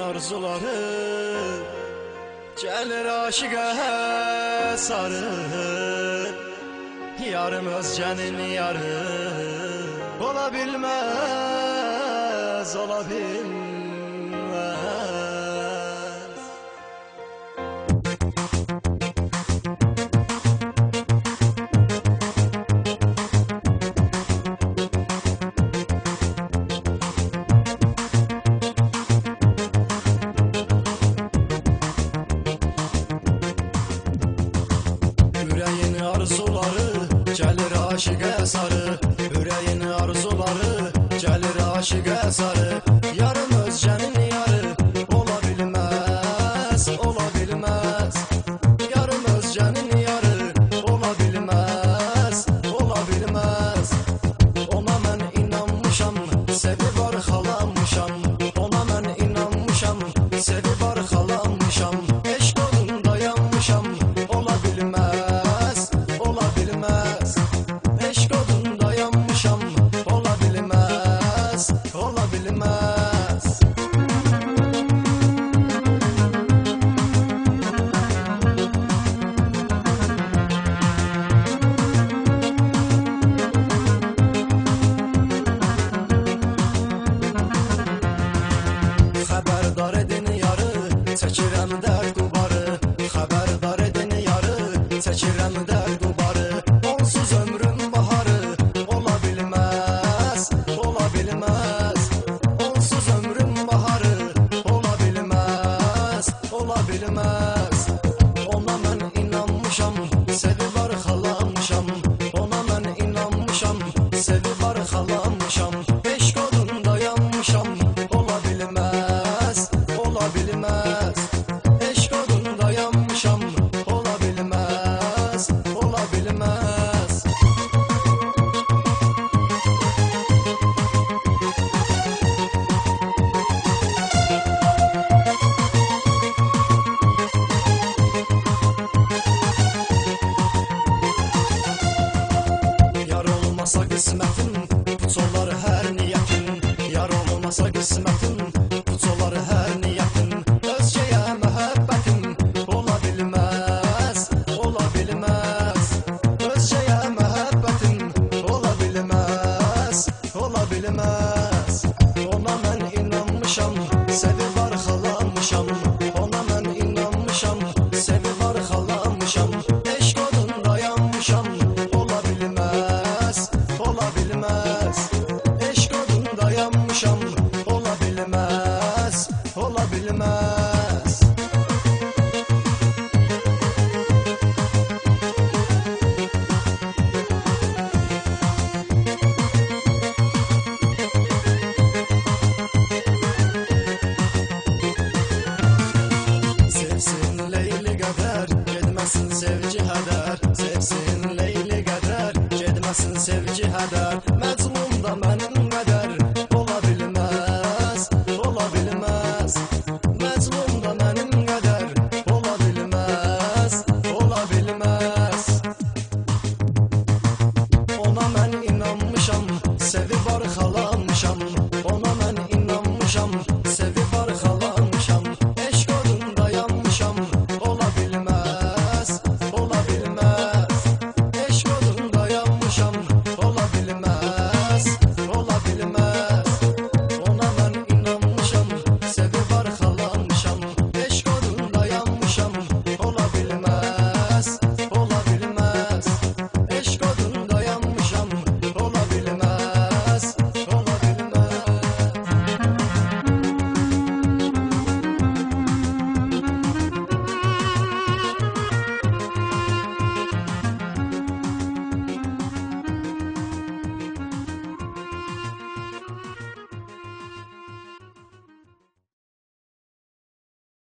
arzuları gelir aşığa sarı. Yarım özcenin yarı olabilmez, olabilmez. Yüreğin arzuları gelir aşığa sarı. Yüreğin arzuları gelir aşığa sarı. Yarım özcenin yarı olabilmez, olabilmez. Yarım özcenin yarı olabilmez, olabilmez. Ona mən inanmışam, sevib arxalanmışam. Ona mən inanmışam, sevib arxalanmışam. Eşq odunda yanmışam, olabilmez, olabilmez. Eşq odunda yanmışam, olabilmez, olabilmez. Xəbərdar edin yarı, çəkirəm dərd qubarı. Xəbərdar edin yarı, çəkirəm dərd qubarı.